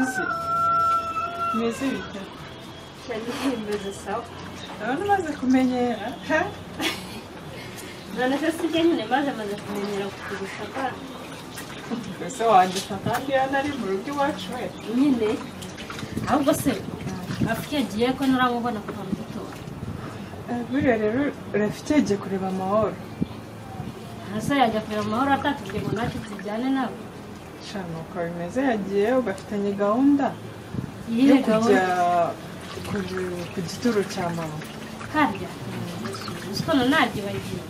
Zizi meze bite cyane meze sawa urabona maze kumenyera none se sijye nyine maze kumenyera kurusha abana ese wandika kandi yanari mu rugo iwacu we nyine ahubwo se afite yagiye ko nturamubona kuva mu gitondo buriya rero urafite yagiye kureba amahoro hasi yajya kureba amahoro atatubwiye ngo natwe tujyane nabo shano uko bimeze yagiye ugafitanye gahunda iyihe yo kujya ku gituro cya mama harya usiko ntabyo bagiye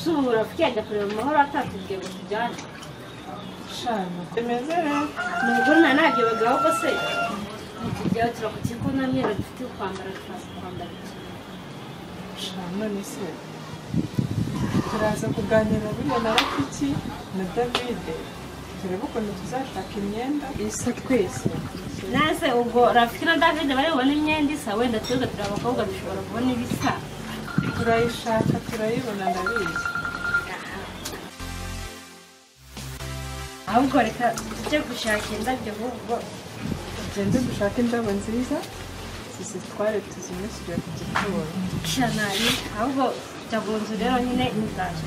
subura afite yajya kureba amahoro atatubwiye ngo tujyane shano bimeze rero nubwo ntabyo bagaho ko se tujyaho turakukiye ko nta myenda dufite kwambara twambara shano none se turaza kuganira buriya na Rafiki na David turebe ukuntu tuzashaka imyenda isa twese nase ubwo Rafiki na David bari bubone imyenda isa wenda twese turi abakobwa dushobora kubona ibisa turayishaka turayibona ndabizi ahubwo reka tujye gushaka indabyo ahubwo tugende dushake indabo nziza zizitware tuzimushyire ku gituro shanari ahubwo jya mu nzu rero nyine ntizaje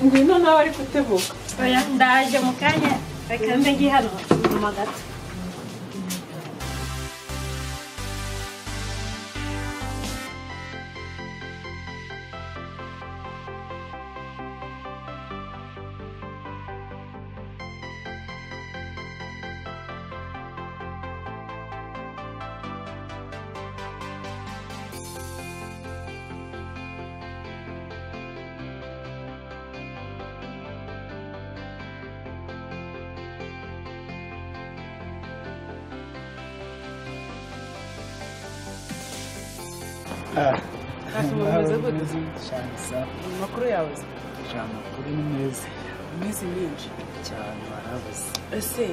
ngwino nawe ari gutebuka oya ndaje mu kanya reka mbe ngiye hano inyuma gato amakuru yawe amakuru ni meza iminsi myinshi cyane barabuze ese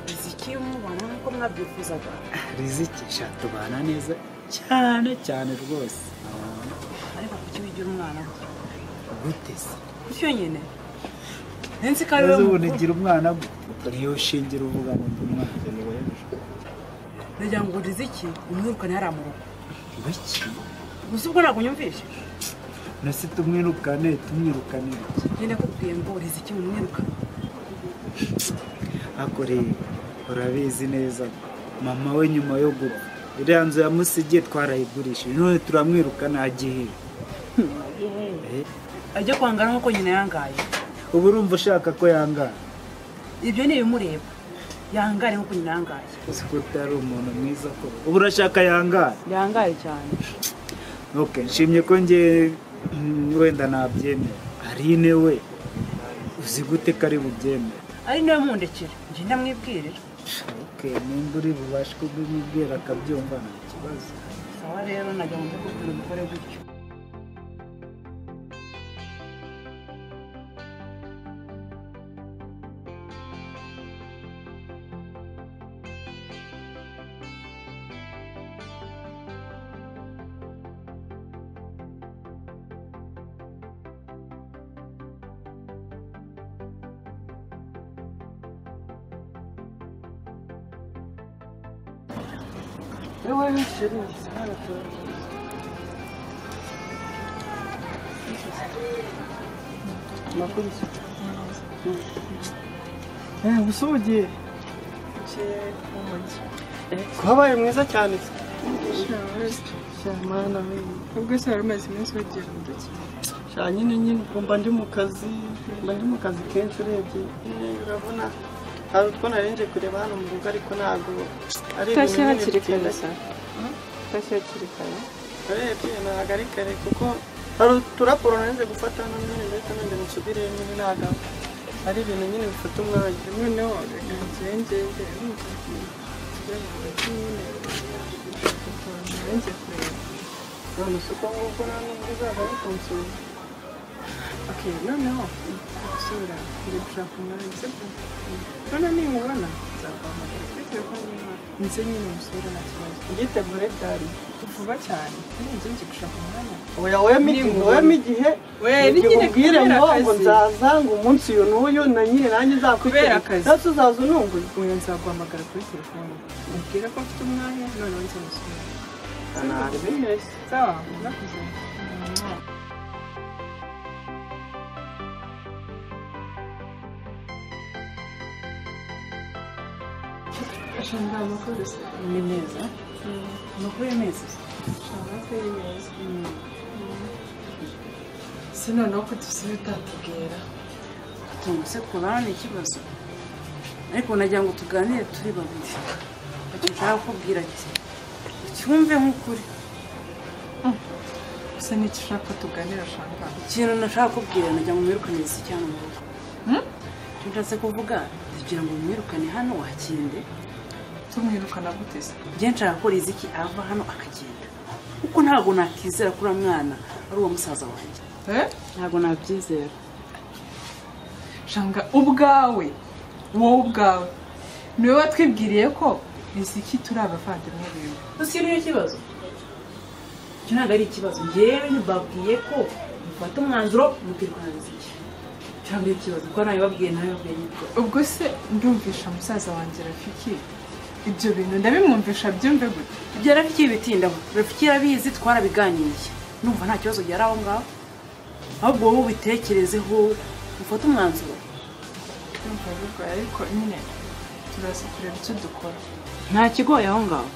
Riziki mubana nk'uko mwabyifuzaga Riziki tubana neza cyane cyane rwose ariko kuki wigira umwana gute se gutyo nyine nzi ko ari wowe ubu nigira umwana gute niyo ushingira uvuga ngo ndi umwana ni wowe nagira ngo Riziki umwirukane hariya mu rugo biki gusa ubwo ntabwo unyumvishe nasi tumwirukane nyine nakubwiye ngo Riziki umwirukane ako rero urabizi neza mama we nyuma yo gupfa iriya nzu yamusigiye twarayigurishije none turamwirukana agiye ajya kwangana nk'uko nyina yangaye ubu urumva ushaka ko yangara ibyo ni ibimureba yangare nk'uko nyina yangaye uzi ko utari umuntu mwiza ko ubu urashaka yangaye cyane okay nshimye ko nge wenda nabyemera Aline we uzi gute ko ari bubyemera ari niwe mundekere njye ndamwibwirira okay nimba uri bubashe kubimubwira akabyumva nta kibazo sawa rero najya mu kubwira umugore gutyo Давай еще раз. Находится. Usuje. Kwabaye mwiza cyane. Shamana we. ubwo se waramaze iminsi wagiye mu duki Sha nyine mba ndi mu kazi, kenshi urebye. Urabona hari utwo narenje kureba hano mu rugo ariko ntago ari utashye hakiri kare sa utashye hakiri kare urebye ntago ari kare kuko hari uturaporo narenje gufata hano nyine ndetse n'indi musubire nyine ntago ari ibintu nyine bifata umwanya noneho ngende none si uko nguko nta n'ubwo uzaza bikunsura Okay, noneho gusubira kuri gushaka umwanya sibyo none nimubona nzaguhamagara kuri telefone y'imana nze nyine musubire nta kibazo ngitegure byari vuba cyane nzi nzi gushaka umwanya oya wema igihe ubwire ngo nzaza ngo umunsi uyu n'uyu na nyine nanjye kubera akazi ndetse uzaza ununguye oya nzaguhamagara kuri telefone ubwire ko mfite umwanya noneho nze musubire ntabwo bimeze sawa nakuze Shanga amakuru ni meza amakuru y'amezi amakuru y'imeza sinoneho ko dusibe utatubwira se kurana ni ikibazo ariko nagira ngo tuganire turi babiri icyo nshaka kukubwira ati ucyumve nk'ukuri gusa n'icyo ushaka ko tuganira shanga ikintu nashaka kubwira nagira ngo mwirukane isi cyangwa mu rugo icyo nshatse kuvuga kugira ngo mwirukane hano wakinde tumwirukana gute se njye nshaka ko Riziki ava hano akagenda kuko ntabwo nakizera kuri mwana ari uwo musaza wanjye ntabwo nabyizera shanga ubwawe wowe ubwawe niwe watwibwiriye ko Riziki turi abavandimwe biwe gusa niyo kibazo icyo ntabwo ari ikibazo njyewe ntibabwiye ko mufata umwanzuro mukirukana Riziki cyangwa ikibazo kuko nawe babwiye nibwo ubwo se ndumvisha musaza wanjye Rafiki ibyo bintu ndabimwumvisha byumve gute ibyo Rafiki bitindaho Rafiki arabizi twarabiganiye numva nta kibazo yari aho ngaho ahubwo wowe ubitekerezeho ufate umwanzuro ndumva bigoye ariko nyine turaza kureba icyo dukora nta kigoye aho ngaho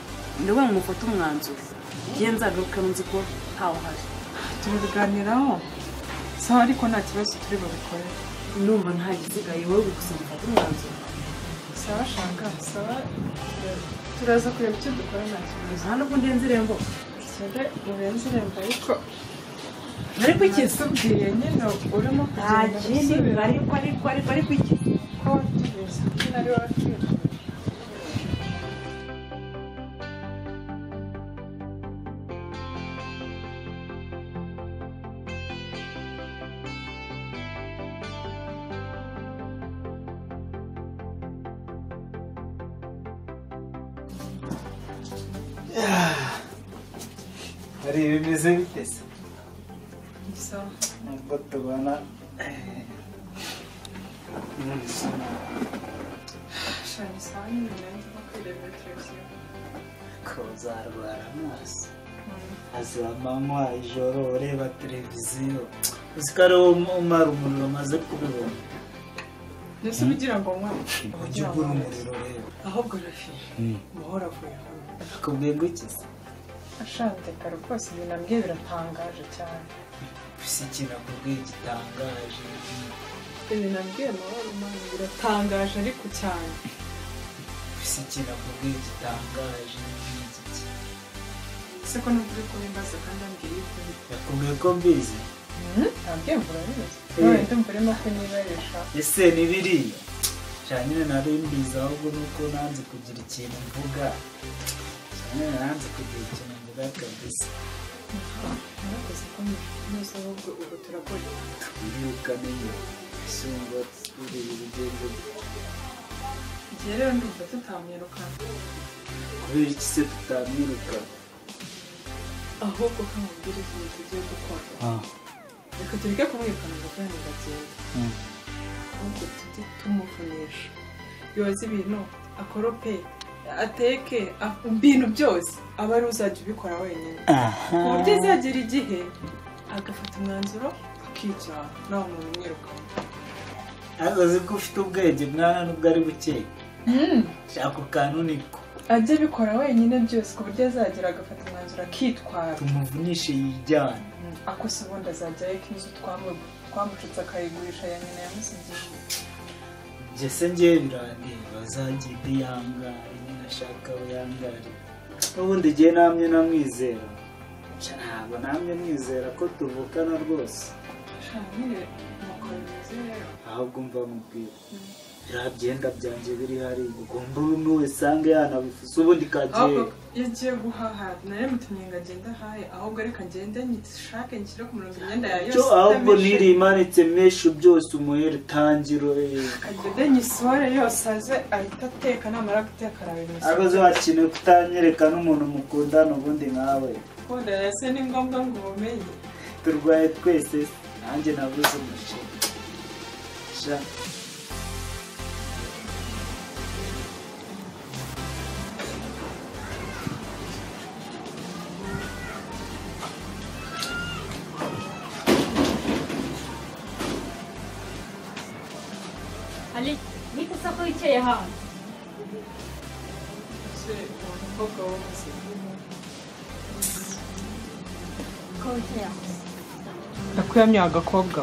ndabona ngo mufate umwanzuro njye nzagaruka nzi ko ntawe uhari turabiganiraho sawa ariko nta kibazo turi bubikore ndumva nta gisigaye wowe gusa mufate umwanzuro sawa shanga sawa turaza kureba icyo dukora nta kibazo hano ko ndenze irembo sore urenze irembo ariko ikisubwiye nyine urimo kugenda gusubira ariko iki ko tubizi nyine ari wacu hari bimeze bite se sawa nubwo tubona shani sawa nyine ndimo kwirebera televiziyo ko uzarwara amaso aza amanywa ijoro ureba televiziyo uzi ko ari wo umara umuriro umaze kubibona ndetse ubigira ngo mwa ujya ugura umuriro rero ahubwo Rafi muhora avuye hano akubwiye ngo iki se ashandeka rwose ibintu ambwiye biratangaje cyane ufise ikintu akubwiye gitangaje ibintu ambwiye amahoro mani biratangaje ariko cyane ufise ikintu akubwiye gitangaje n'iki ese ko n'ukuri kubimbaza kandi ambwiye yuko yakubwiye ko mbizi ambwiye ngo urabizi none ndumva urimo kunyibarisha ese ni biriya cyane nyine nari mbizi ahubwo nuko nanze kugira ikintu mvuga cyane nanze kugira ikintu mvuga kabisa narakoze ko nose ahubwo ubu turakora twirukane iyo isumba uri urugendo igihe rero ndumva tutamwirukana kubera iki se tutamwirukana ahubwo ko mubwira igihe tugiye gukora reka tureke kumwirukana ngo kandi ndagenda ahubwo tujye tumuvunisha yoza ibintu akorope ateke ibintu byose aba ari uzajya ubikora wenyine ku buryo azagera igihe agafata umwanzuro akicara nawe umuntu umwirukana azi ko ufite ubwenge mwana nubwo ari bukeya shaka kantu niko ajya abikora wenyine byose ku buryo azagera agafata umwanzuro akitwara tumuvunishe yijyane akose ubundi azajya ariko inzu twamucutse akayigurisha ya nyina yamusigiye jese ngewe birandeba azagende yangare nyine ashaka we yangare n'ubundi igihe namye namwizera ntabwo namye mwizera ko tuvukana rwose nyine nuko ahubwo mva mubwira birabyenda byanjye biri hari ugomba umwe wese ange yanabifuza ubundi kagiye yagiye guhaha nari mutumye ngo agende ahahe ahubwo reka ngende nyishake nshyire ku murongo imyenda ya yose ahubwo nirimanitse meshu byose umuhere tangiro agende nyisore yose aze ahita ateka namara guteka arabimesa abaze wakeneye kutanyereka n'umuntu mukundana ubundi nkawe kundana ese ni ngombwa ngo ubumenye turwaye twese nanjye nabuze umuceri Ali, niko sako wicaye hanze. umukobwa w'umusore Ko wicaye hanze. nakuyamye agakobwa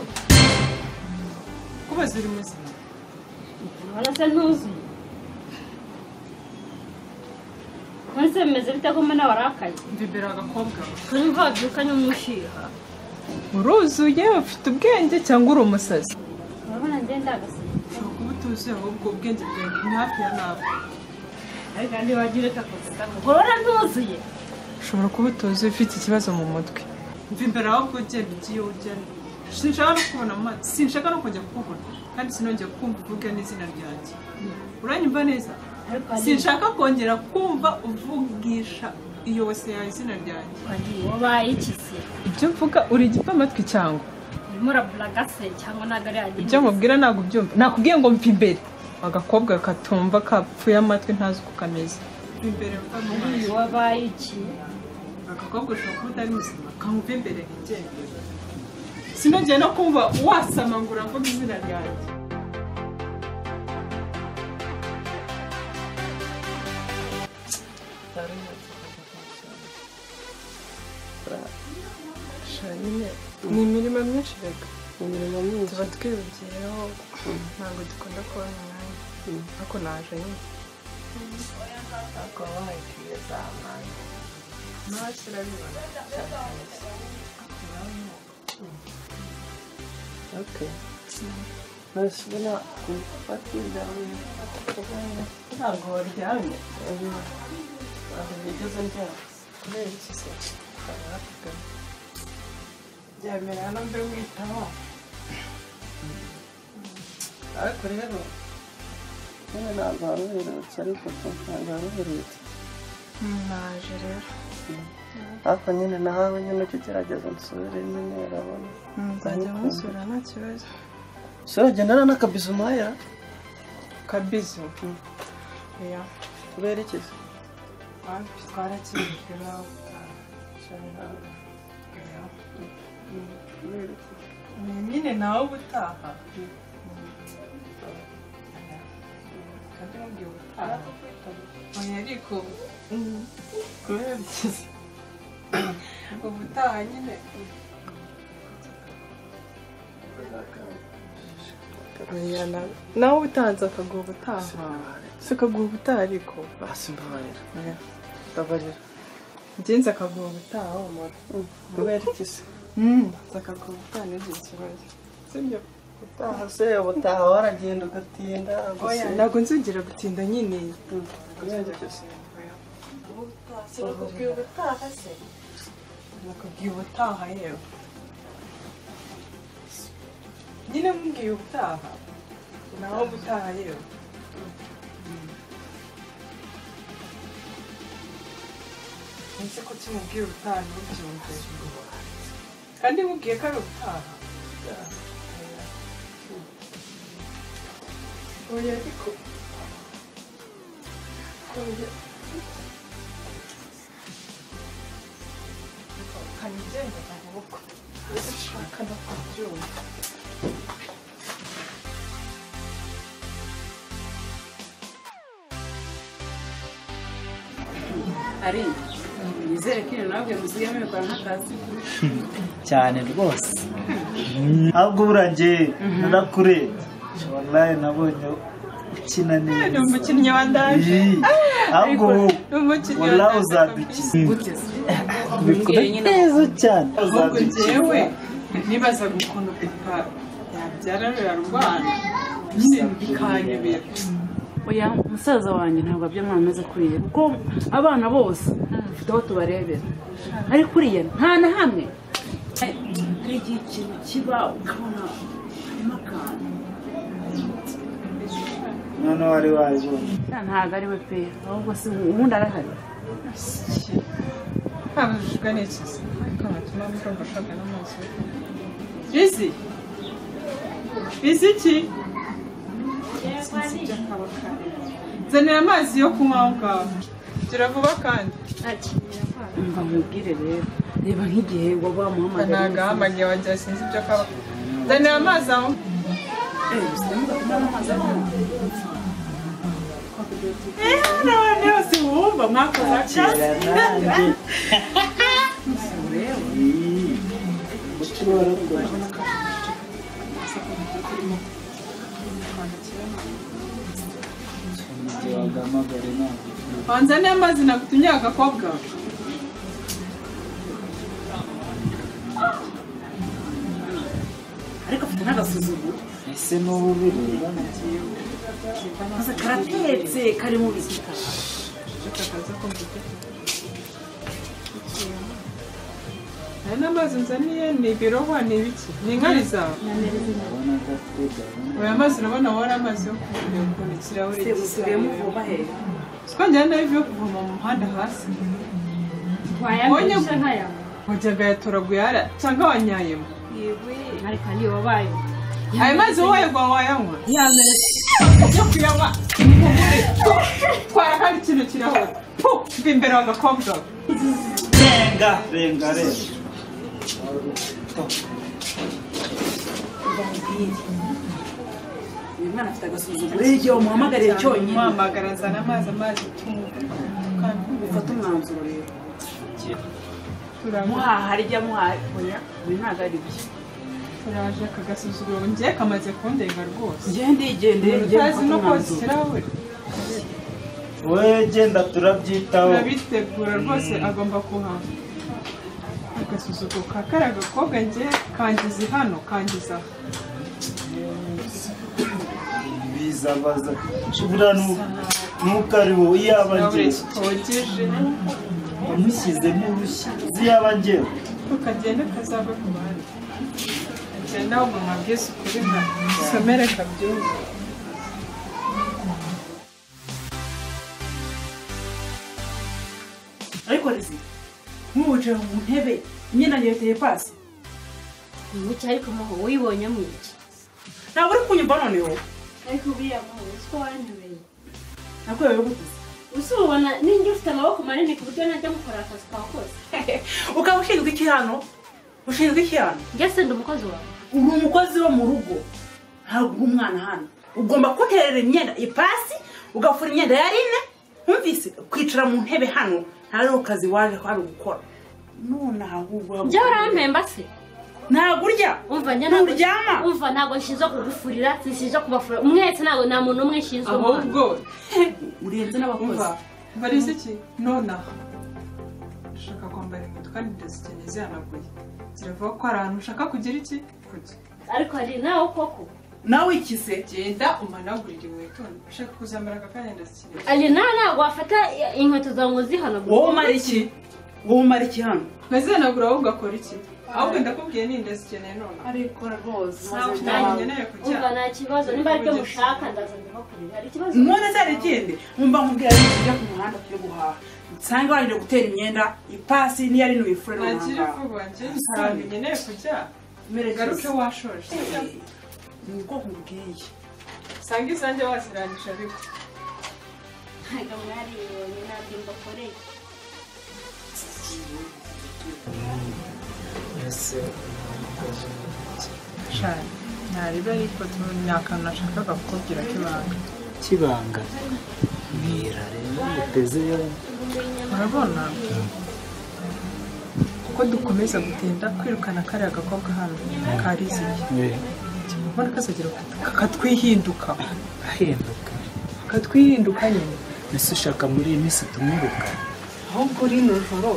kuba ziri muzima Urasa ntuzuye. Nonese bimeze bite ko mbona warakaye? mbibera agakobwa Turumva wabyukanye umushiha. uruzuye ufite ubwenge cyangwa uri umusazi Urabona ngenda agasa. ushobora kuba utuzuye ahubwo ubwenge bwawe ni hafi ya nawe Ariko kandi wagira kakoze urabona ntuzuye. ushobora kuba utuzuye ufite ikibazo mu mutwe mva imbere ahubwo ugenda ugiye ugenda sinshaka no kubona amazi sinshaka no kujya kukubona kandi sinongeye kumva uvuga n'izina ryanjye uranyumva neza sinshaka kongera kumva uvugisha iyo wese yawe izina ryanjye Wabaye iki se? ibyo mvuga uri igipa amatwi cyangwa Urimo uraburaga se cyangwa nagari yagiye. ibyo mubwira ntabwo ubyumva nakubwiye ngo mva imbere agakobwa katumva kapfuye amatwi ntazi uko kameze mva imbere mva mu maso Wabaye iki? agakobwa ushobora kuba utari muzima kamva imbere ntigende sinongeye no kumva wasama ngo uravuga izina ryanjye ni imirimo myinshi reka imirimo myinshi tuba twihugiyeho ntabwo dukunda kubona umwanya ariko naje nyine akaba wahitiye za mani ntashyira bibona okay nashobora kufatira ntabwo waryamye ntabwo bigeze ndyama kubera iki se byamera hano mbe witaho ariko rero nyine ntabwo waruherutse ariko ntabwo waruherutse naje rero ariko nyine nawe nyine ujya ugerageza nsubire nyine urabona nzajya musura nta kibazo ushobora kugendana n'akabizu umuhahira kabizu oya kubera iki se twarakijwe nawe nyine nawe ubutaha kandi mubwiye ubutaha oya ariko kubera bikize ubutaha nyine nawe ubutanze akaguha ubutaha si akaguha ubutaha ariko basi mbabarira mbabarira ngenzi akaguha ubutaha wamara kubera iki se akaguha ubutaha n'ibyo kibazo sibyo ubutaha se ubutaha waragenda ugatinda oya ntabwo nzongera gutinda nyine kubera iki se nakubwiye ubutaha se nakubwiye ubutaha yewe nyine nkubwiye ubutaha naho ubutaha yewe nzi ko kimubwiye ubutaha ntubyumve kandi nkubwiye ko ari ubutaha oya ariko kanigenda amaboko ushaka no kubyumva ari nizere ko ibintu nabwo musigaye mubikora nk'akazi cyane rwose ahubwo burangiye narakurebye wallahi nabonye ukina ni neza umukinnyi wa danje ahubwo umukinnyi wa wallahi danje uzadukiza guteze bikora neza cyane ahubwo njyewe nibazaga ukuntu papa byararira rwana nyine bikanyobera. Oya musaza wanjye ntabwo abyamwana ameze kuriya kuko abana bose bafite aho tubarebera ariko kuriya nta na hamwe hari igihe ikintu kiba ukabona harimo akantu none wari wayibonye ntabwo ari we pe ahubwo se ubundi arahari habujijwe n'ikizi kanatuma mukamba shaka n'amaso bizi iki zanira amazi yo kunywa aho ngaho gira vuba kandi umva nkubwire rero reba nk'igihe waba wamuhamagara nagahamagaye wagira sinzi ibyo kaba zanira amazi aho none yose wumva mwakoze akazi wanzaniye amazi nagutumye agakobwa ariko afite n'agasuzuguro ese n'ubu bireba gusa karatetse kari mu bisika aya n'amazi nzaniye ni ibirohwa ni ibiki ni inkari zawe aya mazi urabona wari amazi yo kuvura ukuntu ikirahure usigaye muvuba hejuru twongera nayo yo kuvoma mu muhanda hasi wayamenyesha nkaya wajyaga yatoraguye cyangwa wanyayemo ariko niyo wabaye aya mazi wowe wayanywa yo kuyanywa twara kandi ikintu kirahora mva imbere w'agakobwa renga uyu mwana afite agasuzuguro igihe umuhamagariye cyonyine umuhamagara azana amazi kandi ufata umwanzuro rero muhaha rijya muhaha oya uyu ntabwo ari byo turaje akagasuzuguro ngiye kamaze kundenga rwose njye ndigendeye utazi no koza ikirahure wowe genda turabyitaho turabitegura rwose agomba kuhava agasuzuguro ka kariya gakobwa ngiye kangiza hano kangiza aha bizabaza buriya ntukari wowe iyaba ngewe kogeje wamushyizemo urushyi ziyaba ngewe tukagenda kazava ku bandi agenda aho mu mabwisi ukuri nka somere kabyumva ariko rizi nk'uwicaye mu ntebe imyenda yawe iteye pasi umucyo ariko muho wibonyemo iki ntabwo uri kunyumva noneho ariko buriya muho siko wanyobeye nakwerewe gute usi ubona ninjye ufite amaboko manini ku buryo najya mukora akazi kawe kose ukaba ushinzwe iki hano ushinzwe iki hano njye se ndi umukozi wawe uri umukozi wo mu rugo ntabwo uri umwana hano ugomba kuterera imyenda ipasi ugafura imyenda ya rine wumvise kwicara mu ntebe hano ntabwo kazi waje hano gukora none ahubwo njye urampemba se ntabwo urya umva njye nturyama umva ntabwo nshinzwe kugufurira sinshinzwe kubafurira umwese ntabwo nta muntu umwe nshinzwe ahubwo urenze n'abakozi barize iki nonaha ushaka kwambara inkweto kandi ndazikeneye zihanaguye ziravuga ko hari ahantu ushaka kugira iki kujya ariko hari nawe koko nawe ikise genda umanagurire inkweto ushaka kuzambara aka kanya ndazikeneye ari nawe ntabwo wafata inkweto zawe ngo zihanagure wowe umara iki wowe umara iki hano nkazihanagura wowe ugakora iki ahubwo ndakubwiye ni ndazikeneye none ariko rwose nkeneye kujya umva nta kibazo nimba aribyo mushaka ndaza ndibakurira hari ikibazo none se hari ikindi wumva nkubwira yuko tujya ku muhanda tujya guhaha nsanga warinde gutera imyenda ipasi niyo ari n'uyifure nagira vuba njye ntabwo nkeneye kujya garuke washoje ni ubwoko bw'iyi usanga izanjye wazirangije ariko ntabwo mwaribonye ntabwo mbakoreye ese cyane ntariba ariko ni akantu nashakaga kukubwira kibanga mbwira rero muteze yo urabona uko dukomeza gutinda kwirukana kariya gakobwa hano kariziye ubona kazagira kakatwihinduka kakatwihinduka nyine ese ushaka muri iyi minsi tumwiruka ahubwo rino joro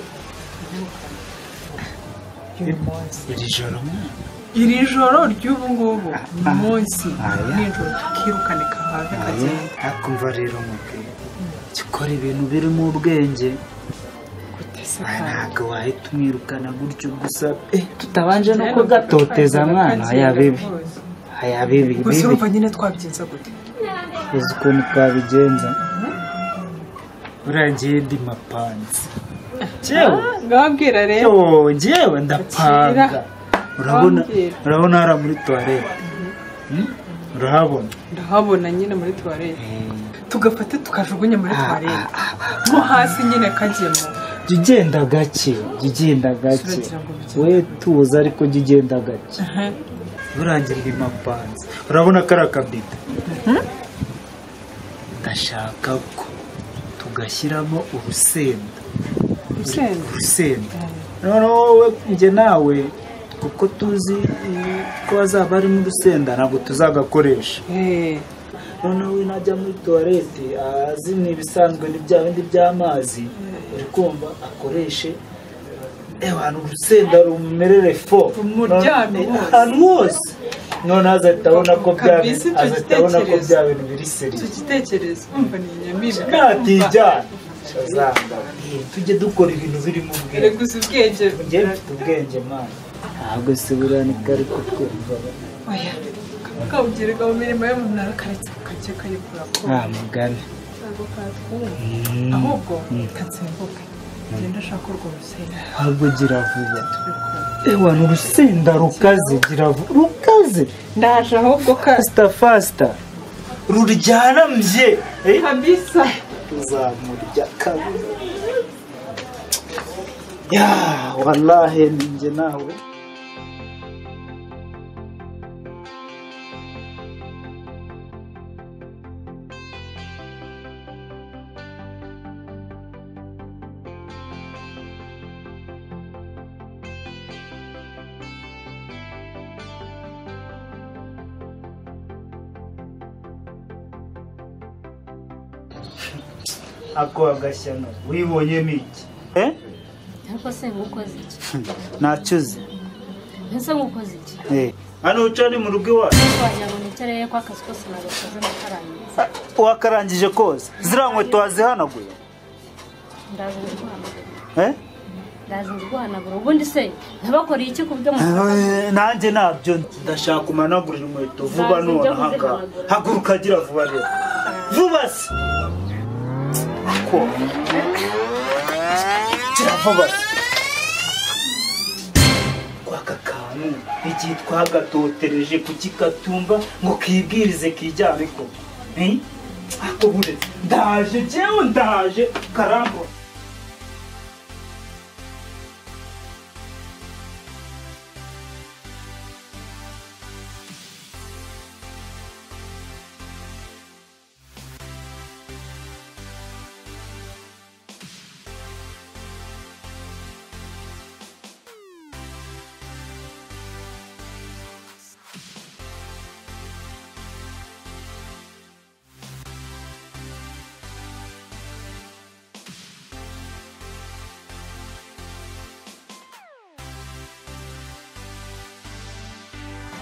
iri munsi iri joro iri joro ry'ubu ngubu munsi nijoro tukirukane kahave kagenda akumva rero mubwira gikora ibintu biri mu ubwenge ntabwo wahita umwirukana gutyo gusa tutabanje no kugatoteza mwana hayabibi gusa urumva nyine twabigenza gute uzi ukuntu twabigenza urangiye ndi mapanzi ngabwira rero njyewe ndapanga urabona hara muri toilette ndahabona nyine muri toilette tugafata tukajugunya muri toilette mo hasi nyine kagemo jigenda gake we tuza ariko jigenda gake urangira ndi mapanzi urabona kara kabita ndashaka ko tugashyiramo urusenda noneho njye nawe kuko tuzi ko hazaba harimo urusenda ntabwo tuzagakoresha noneho we najya muri toilette azi n'ibisanzwe n'ibya bindi by'amazi uri kumva akoreshe abantu urusenda rumerere fo ahantu hose noneho azahita abona ko bya bintu biri seri igitekerezo umva ni inyamibwa natijyana tujye dukora ibintu birimo ubwenge gusa ubwenge njye mfite ubwenge mana ntabwo se buranika ariko twumva oya kawugirwa mu mirimo yo mu ntara karetse kajya kayikura ko mugani ntabwo katwumva ahubwo katsembuke ngenda ashaka urwo rusenda ahubwo gira vuba ni urusenda rukaze gira vuba rukaze ndaje ahubwo fasita ruryana mye kabisa uzamurya kabiri wallahi ninjye nawe ako agashyano wibonyemo iki ariko se ngukoze iki nacuze ese ngukoze iki hano uca ni mu rugo iwacu wagira ngo nicareye ko akazi kose nagakoze nakarangiza wakarangije kose ziriya nkweto wazihanaguye ndaza nguhanagura ubundi se ntabakoreye iki ku byo nanjye nabyo ndashaka umanagurira inkweto vuba none ahangaha haguruka agira vuba rero vuba se gira vuba se kwaka kantu igihe twagatotereje kukikatumba ngo kibwirize kijyane ko ako bure ndaje jewe ndaje karambo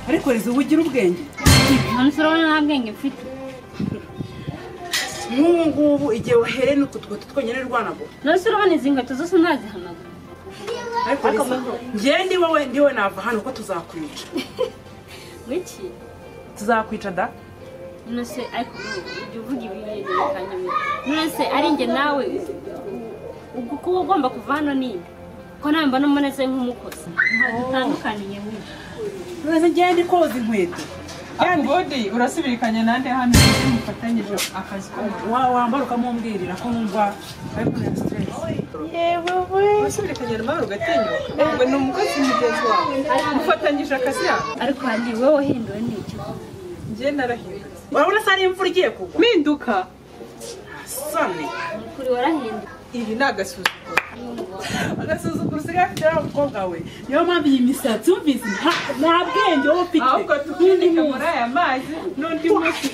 ariko rizo ugira ubwenge none urabona nta bwenge mfite nk'ubu ngubu igihe wahereye n'utu twonyine rwanago none urabona izi nkweto zose ntazihanagura ariko njye ndiwe nava hano ko tuzakwica wiki tuzakwica da none se ariko ujya uvuga ibintu bikanyamira none se ari njye nawe ubwo kuba ugomba kuva hano ninde ko nawe mbona umuneze nk'umukozi dutandukaniye we none ngende koza inkweto bodi urasubirikanya nande hano mufatanyije akazi wambara ukamumbwirira ko numva ari kuri stress yewe urasubirikanya nawe ugatinyuka ngo ni umukozi mugenzi wawe mufatanyije akazi yawe ariko handi wowe wahinduwe n'iki njye narahindutse urabona se ari imvura igiye kugwa mpinduka sone kuri warahinduwe iri ni agasuzuguro usigaye afite n'umukobwa we niyo mpamvu iyi misatsi wumvise nta bwenge wowe ufite ahubwo tukundike muri aya mazi n'undi munsi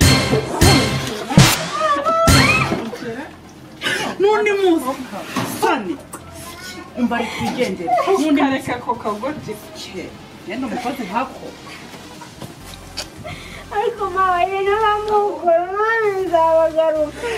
n'undi munsi soni umva ari twigendere n'undi munsi ako kagoti yenda umukozi nkako ariko mama ibintu bamukora none nzabagaruka